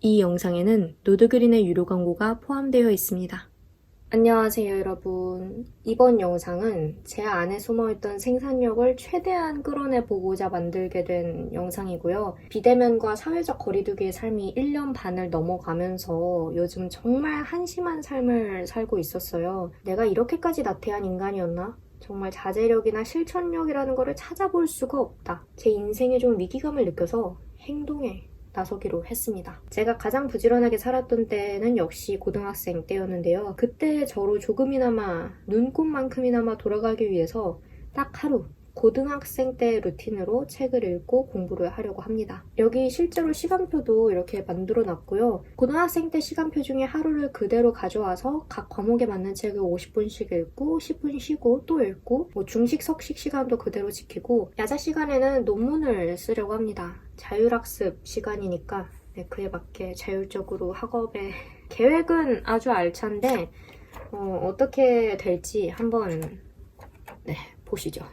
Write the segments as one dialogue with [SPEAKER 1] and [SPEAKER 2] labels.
[SPEAKER 1] 이 영상에는 노드그린의 유료 광고가 포함되어 있습니다. 안녕하세요 여러분. 이번 영상은 제 안에 숨어있던 생산력을 최대한 끌어내보고자 만들게 된 영상이고요. 비대면과 사회적 거리두기의 삶이 1년 반을 넘어가면서 요즘 정말 한심한 삶을 살고 있었어요. 내가 이렇게까지 나태한 인간이었나? 정말 자제력이나 실천력이라는 거를 찾아볼 수가 없다. 제 인생에 좀 위기감을 느껴서 행동에 나서기로 했습니다. 제가 가장 부지런하게 살았던 때는 역시 고등학생 때였는데요. 그때 저로 조금이나마 눈꽃만큼이나마 돌아가기 위해서 딱 하루 고등학생 때 루틴으로 책을 읽고 공부를 하려고 합니다. 여기 실제로 시간표도 이렇게 만들어 놨고요. 고등학생 때 시간표 중에 하루를 그대로 가져와서 각 과목에 맞는 책을 50분씩 읽고 10분 쉬고 또 읽고 중식, 석식 시간도 그대로 지키고 야자 시간에는 논문을 쓰려고 합니다. 자율학습 시간이니까 그에 맞게 자율적으로 학업에 계획은 아주 알찬데 어떻게 될지 한번 보시죠.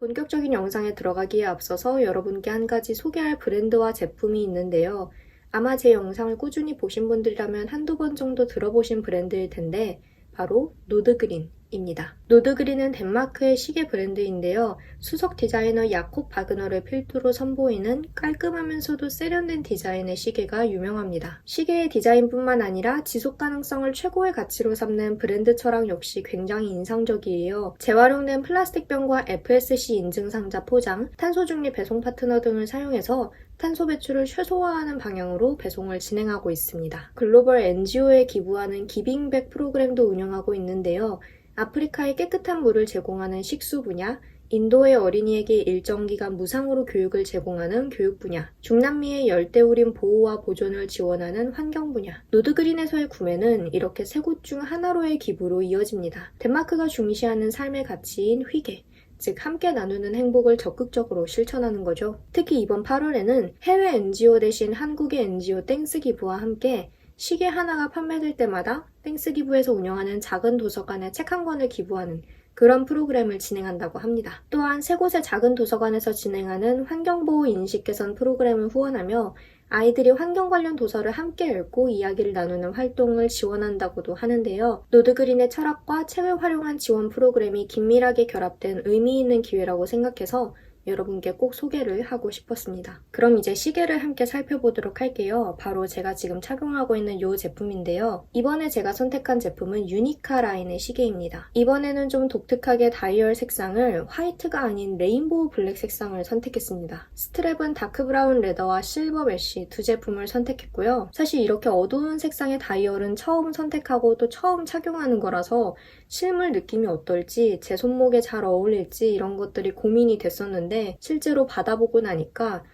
[SPEAKER 1] 본격적인 영상에 들어가기에 앞서서 여러분께 한 가지 소개할 브랜드와 제품이 있는데요. 아마 제 영상을 꾸준히 보신 분들이라면 한두 번 정도 들어보신 브랜드일 텐데 바로 노드그린입니다. 노드그린은 덴마크의 시계 브랜드인데요. 수석 디자이너 야콥 바그너를 필두로 선보이는 깔끔하면서도 세련된 디자인의 시계가 유명합니다. 시계의 디자인뿐만 아니라 지속 가능성을 최고의 가치로 삼는 브랜드 철학 역시 굉장히 인상적이에요. 재활용된 플라스틱 병과 FSC 인증 상자 포장, 탄소 중립 배송 파트너 등을 사용해서 탄소 배출을 최소화하는 방향으로 배송을 진행하고 있습니다. 글로벌 NGO에 기부하는 기빙백 프로그램도 운영하고 있는데요. 아프리카에 깨끗한 물을 제공하는 식수 분야, 인도의 어린이에게 일정 기간 무상으로 교육을 제공하는 교육 분야, 중남미의 열대우림 보호와 보존을 지원하는 환경 분야, 노드그린에서의 구매는 이렇게 세 곳 중 하나로의 기부로 이어집니다. 덴마크가 중시하는 삶의 가치인 회계, 즉 함께 나누는 행복을 적극적으로 실천하는 거죠. 특히 이번 8월에는 해외 NGO 대신 한국의 NGO 땡스 기부와 함께 시계 하나가 판매될 때마다 땡스 기부에서 운영하는 작은 도서관에 책 한 권을 기부하는 그런 프로그램을 진행한다고 합니다. 또한 세 곳의 작은 도서관에서 진행하는 환경보호 인식 개선 프로그램을 후원하며 아이들이 환경 관련 도서를 함께 읽고 이야기를 나누는 활동을 지원한다고도 하는데요. 노드그린의 철학과 책을 활용한 지원 프로그램이 긴밀하게 결합된 의미 있는 기회라고 생각해서 여러분께 꼭 소개를 하고 싶었습니다. 그럼 이제 시계를 함께 살펴보도록 할게요. 바로 제가 지금 착용하고 있는 이 제품인데요. 이번에 제가 선택한 제품은 유니카 라인의 시계입니다. 이번에는 좀 독특하게 다이얼 색상을 화이트가 아닌 레인보우 블랙 색상을 선택했습니다. 스트랩은 다크 브라운 레더와 실버 메쉬 두 제품을 선택했고요. 사실 이렇게 어두운 색상의 다이얼은 처음 선택하고 또 처음 착용하는 거라서 실물 느낌이 어떨지, 제 손목에 잘 어울릴지 이런 것들이 고민이 됐었는데 실제로 받아보고 나니까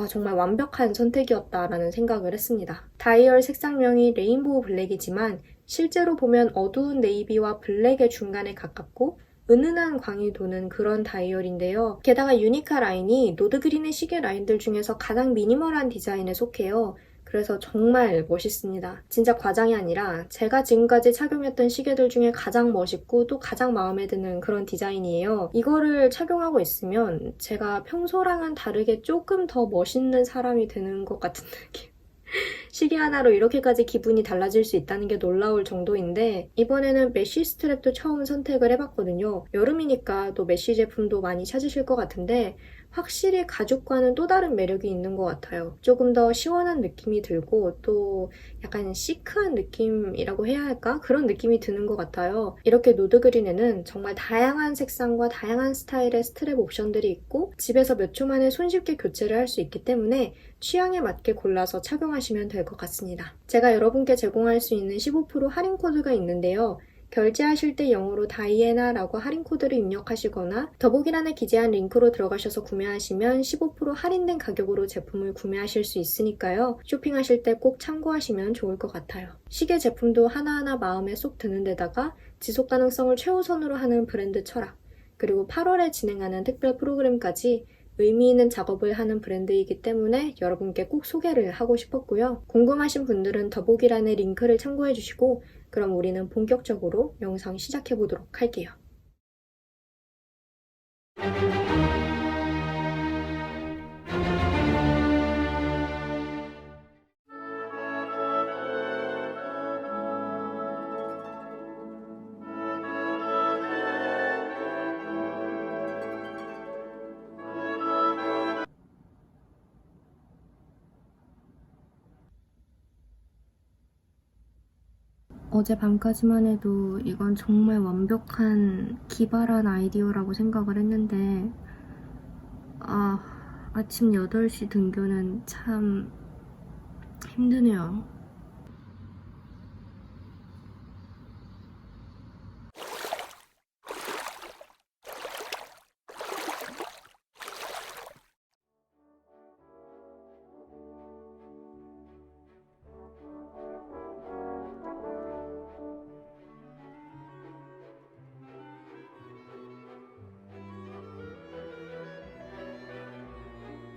[SPEAKER 1] 정말 완벽한 선택이었다라는 생각을 했습니다. 다이얼 색상명이 레인보우 블랙이지만 실제로 보면 어두운 네이비와 블랙의 중간에 가깝고 은은한 광이 도는 그런 다이얼인데요. 게다가 유니카 라인이 노드그린의 시계 라인들 중에서 가장 미니멀한 디자인에 속해요. 그래서 정말 멋있습니다. 진짜 과장이 아니라 제가 지금까지 착용했던 시계들 중에 가장 멋있고 또 가장 마음에 드는 그런 디자인이에요. 이거를 착용하고 있으면 제가 평소랑은 다르게 조금 더 멋있는 사람이 되는 것 같은 느낌. 시계 하나로 이렇게까지 기분이 달라질 수 있다는 게 놀라울 정도인데 이번에는 메쉬 스트랩도 처음 선택을 해봤거든요. 여름이니까 또 메쉬 제품도 많이 찾으실 것 같은데 확실히 가죽과는 또 다른 매력이 있는 것 같아요. 조금 더 시원한 느낌이 들고 또 약간 시크한 느낌이라고 해야 할까? 그런 느낌이 드는 것 같아요. 이렇게 노드그린에는 정말 다양한 색상과 다양한 스타일의 스트랩 옵션들이 있고 집에서 몇 초 만에 손쉽게 교체를 할 수 있기 때문에 취향에 맞게 골라서 착용하시면 될 것 같습니다. 제가 여러분께 제공할 수 있는 15% 할인 코드가 있는데요. 결제하실 때 영어로 다이애나라고 할인 코드를 입력하시거나 더보기란에 기재한 링크로 들어가셔서 구매하시면 15% 할인된 가격으로 제품을 구매하실 수 있으니까요. 쇼핑하실 때 꼭 참고하시면 좋을 것 같아요. 시계 제품도 하나하나 마음에 쏙 드는 데다가 지속 가능성을 최우선으로 하는 브랜드 철학, 그리고 8월에 진행하는 특별 프로그램까지 의미 있는 작업을 하는 브랜드이기 때문에 여러분께 꼭 소개를 하고 싶었고요. 궁금하신 분들은 더보기란의 링크를 참고해 주시고 그럼 우리는 본격적으로 영상 시작해 보도록 할게요. 어젯밤까지만 해도 이건 정말 완벽한 기발한 아이디어라고 생각을 했는데 아침 8시 등교는 참 힘드네요.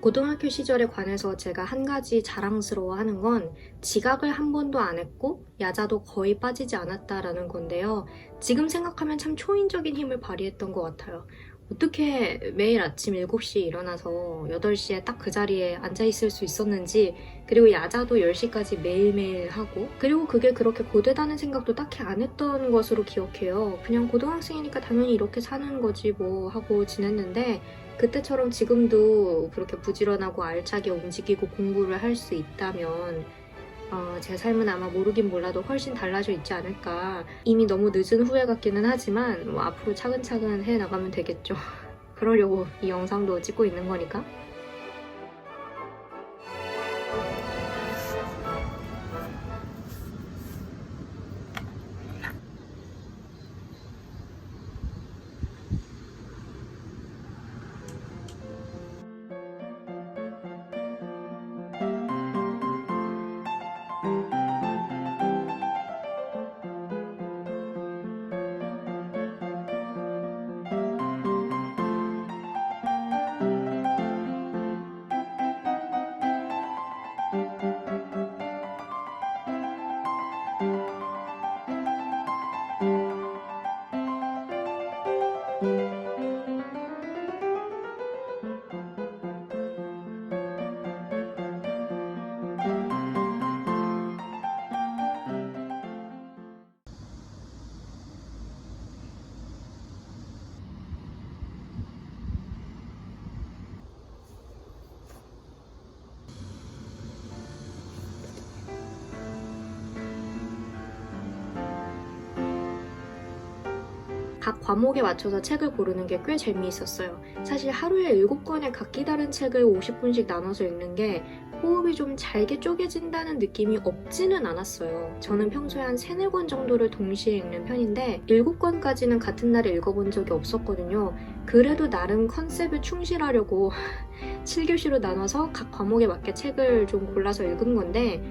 [SPEAKER 1] 고등학교 시절에 관해서 제가 한 가지 자랑스러워하는 건 지각을 한 번도 안 했고 야자도 거의 빠지지 않았다라는 건데요. 지금 생각하면 참 초인적인 힘을 발휘했던 것 같아요. 어떻게 매일 아침 7시에 일어나서 8시에 딱 그 자리에 앉아있을 수 있었는지, 그리고 야자도 10시까지 매일매일 하고, 그리고 그게 그렇게 고되다는 생각도 딱히 안 했던 것으로 기억해요. 그냥 고등학생이니까 당연히 이렇게 사는 거지 뭐 하고 지냈는데, 그때처럼 지금도 그렇게 부지런하고 알차게 움직이고 공부를 할 수 있다면 제 삶은 아마 모르긴 몰라도 훨씬 달라져 있지 않을까. 이미 너무 늦은 후회 같기는 하지만 뭐 앞으로 차근차근 해나가면 되겠죠. 그러려고 이 영상도 찍고 있는 거니까. 각 과목에 맞춰서 책을 고르는 게 꽤 재미있었어요. 사실 하루에 7권의 각기 다른 책을 50분씩 나눠서 읽는 게 호흡이 좀 잘게 쪼개진다는 느낌이 없지는 않았어요. 저는 평소에 한 3, 4권 정도를 동시에 읽는 편인데 7권까지는 같은 날에 읽어본 적이 없었거든요. 그래도 나름 컨셉에 충실하려고 7교시로 나눠서 각 과목에 맞게 책을 좀 골라서 읽은 건데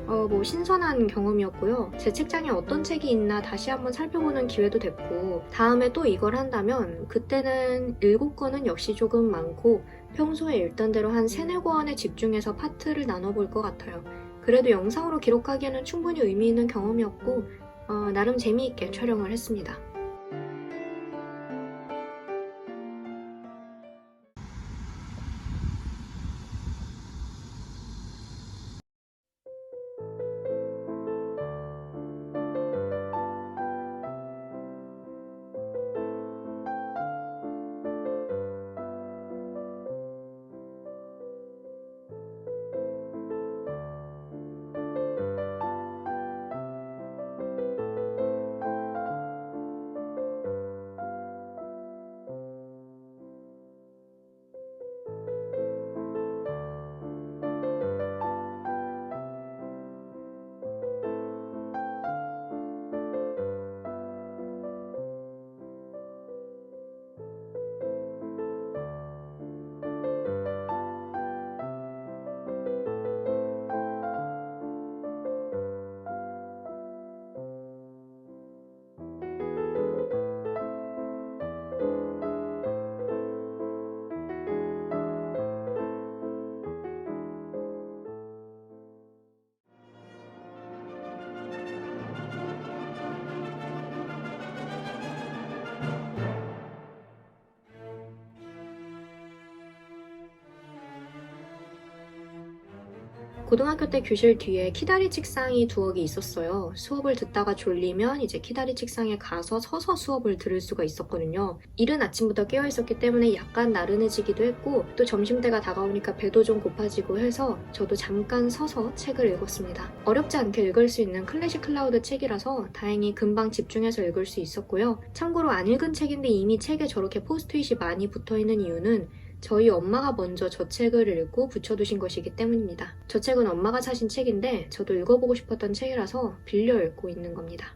[SPEAKER 1] 뭐 신선한 경험이었고요. 제 책장에 어떤 책이 있나 다시 한번 살펴보는 기회도 됐고, 다음에 또 이걸 한다면 그때는 7권은 역시 조금 많고 평소에 읽던 대로 한 3, 4권에 집중해서 파트를 나눠볼 것 같아요. 그래도 영상으로 기록하기에는 충분히 의미 있는 경험이었고 나름 재미있게 촬영을 했습니다. 고등학교 때 교실 뒤에 키다리 책상이 두어 개 있었어요. 수업을 듣다가 졸리면 이제 키다리 책상에 가서 서서 수업을 들을 수가 있었거든요. 이른 아침부터 깨어 있었기 때문에 약간 나른해지기도 했고 또 점심때가 다가오니까 배도 좀 고파지고 해서 저도 잠깐 서서 책을 읽었습니다. 어렵지 않게 읽을 수 있는 클래식 클라우드 책이라서 다행히 금방 집중해서 읽을 수 있었고요. 참고로 안 읽은 책인데 이미 책에 저렇게 포스트잇이 많이 붙어있는 이유는 저희 엄마가 먼저 저 책을 읽고 붙여두신 것이기 때문입니다. 저 책은 엄마가 사신 책인데 저도 읽어보고 싶었던 책이라서 빌려 읽고 있는 겁니다.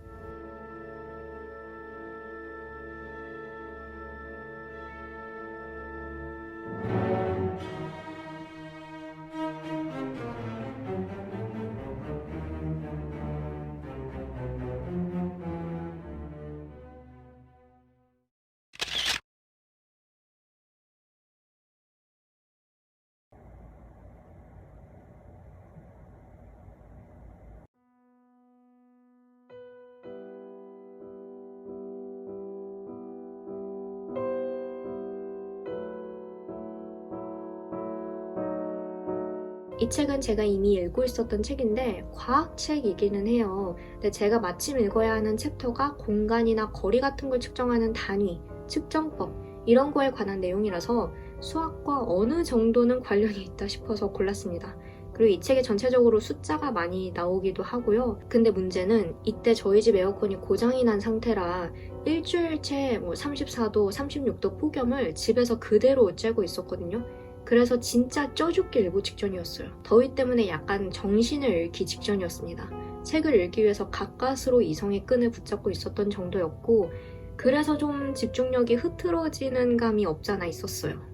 [SPEAKER 1] 이 책은 제가 이미 읽고 있었던 책인데 과학책이기는 해요. 근데 제가 마침 읽어야 하는 챕터가 공간이나 거리 같은 걸 측정하는 단위, 측정법 이런 거에 관한 내용이라서 수학과 어느 정도는 관련이 있다 싶어서 골랐습니다. 그리고 이 책에 전체적으로 숫자가 많이 나오기도 하고요. 근데 문제는 이때 저희 집 에어컨이 고장이 난 상태라 일주일째 34도, 36도 폭염을 집에서 그대로 쬐고 있었거든요. 그래서 진짜 쪄 죽기 일보 직전이었어요. 더위 때문에 약간 정신을 잃기 직전이었습니다. 책을 읽기 위해서 가까스로 이성의 끈을 붙잡고 있었던 정도였고 그래서 좀 집중력이 흐트러지는 감이 없잖아 있었어요.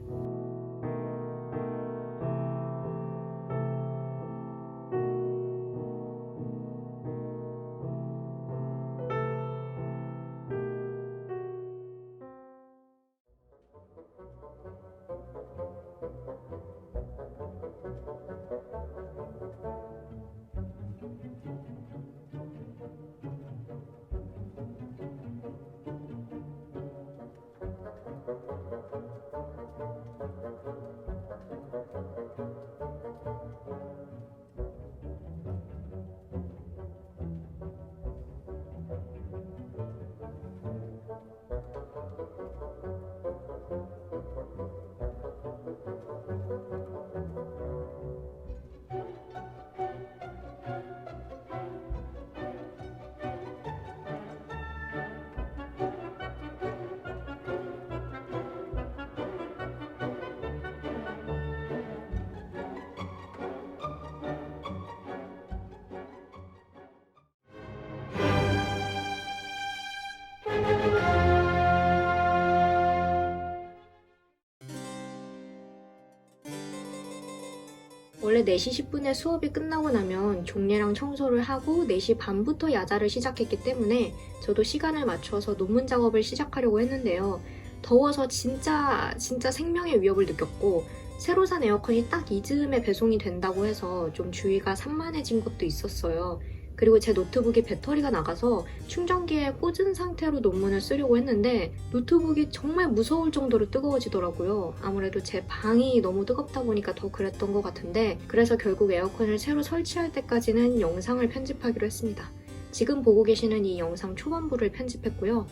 [SPEAKER 1] 원래 4시 10분에 수업이 끝나고 나면 종례랑 청소를 하고 4시 반부터 야자를 시작했기 때문에 저도 시간을 맞춰서 논문 작업을 시작하려고 했는데요. 더워서 진짜 생명의 위협을 느꼈고 새로 산 에어컨이 딱 이 즈음에 배송이 된다고 해서 좀 주위가 산만해진 것도 있었어요. 그리고 제 노트북이 배터리가 나가서 충전기에 꽂은 상태로 논문을 쓰려고 했는데 노트북이 정말 무서울 정도로 뜨거워지더라고요. 아무래도 제 방이 너무 뜨겁다 보니까 더 그랬던 것 같은데 그래서 결국 에어컨을 새로 설치할 때까지는 영상을 편집하기로 했습니다. 지금 보고 계시는 이 영상 초반부를 편집했고요.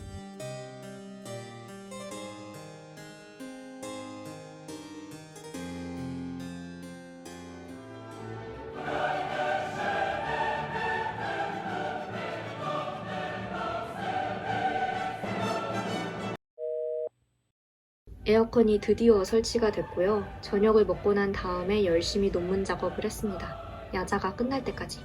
[SPEAKER 1] 에어컨이 드디어 설치가 됐고요. 저녁을 먹고 난 다음에 열심히 논문 작업을 했습니다. 야자가 끝날 때까지.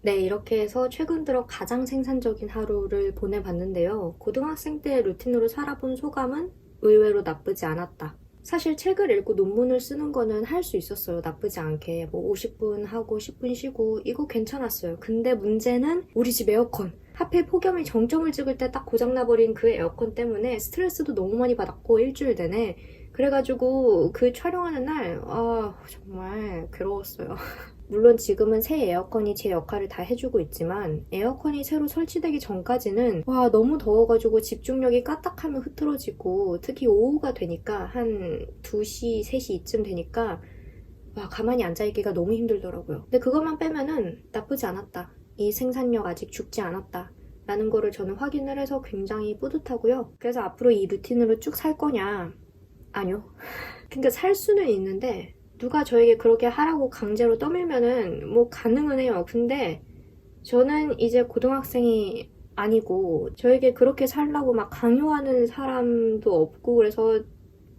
[SPEAKER 1] 네, 이렇게 해서 최근 들어 가장 생산적인 하루를 보내봤는데요. 고등학생 때 루틴으로 살아본 소감은 의외로 나쁘지 않았다. 사실 책을 읽고 논문을 쓰는 거는 할 수 있었어요. 나쁘지 않게. 뭐 50분 하고 10분 쉬고 이거 괜찮았어요. 근데 문제는 우리 집 에어컨. 하필 폭염이 정점을 찍을 때 딱 고장나버린 그 에어컨 때문에 스트레스도 너무 많이 받았고 일주일 내내. 그래가지고 그 촬영하는 날 정말 괴로웠어요. 물론 지금은 새 에어컨이 제 역할을 다 해주고 있지만 에어컨이 새로 설치되기 전까지는 너무 더워가지고 집중력이 까딱하면 흐트러지고 특히 오후가 되니까 한 2시, 3시 이쯤 되니까 가만히 앉아있기가 너무 힘들더라고요. 근데 그것만 빼면은 나쁘지 않았다. 이 생산력 아직 죽지 않았다. 라는 거를 저는 확인을 해서 굉장히 뿌듯하고요. 그래서 앞으로 이 루틴으로 쭉 살 거냐? 아니요. 그러니까 살 수는 있는데 누가 저에게 그렇게 하라고 강제로 떠밀면은 뭐 가능은 해요. 근데 저는 이제 고등학생이 아니고 저에게 그렇게 살라고 막 강요하는 사람도 없고 그래서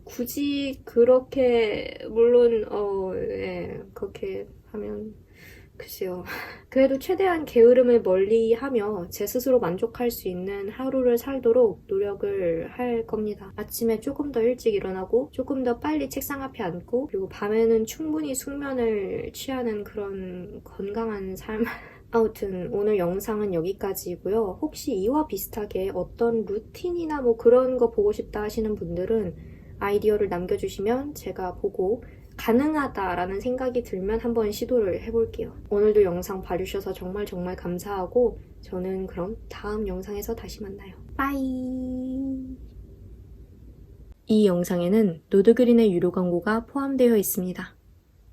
[SPEAKER 1] 굳이 그렇게 물론 그렇게 하면 글쎄요. 그래도 최대한 게으름을 멀리하며 제 스스로 만족할 수 있는 하루를 살도록 노력을 할 겁니다. 아침에 조금 더 일찍 일어나고 조금 더 빨리 책상 앞에 앉고 그리고 밤에는 충분히 숙면을 취하는 그런 건강한 삶. 아무튼 오늘 영상은 여기까지고요. 혹시 이와 비슷하게 어떤 루틴이나 뭐 그런 거 보고 싶다 하시는 분들은 아이디어를 남겨주시면 제가 보고 가능하다라는 생각이 들면 한번 시도를 해볼게요. 오늘도 영상 봐주셔서 정말 감사하고 저는 그럼 다음 영상에서 다시 만나요. 빠이! 이 영상에는 노드그린의 유료 광고가 포함되어 있습니다.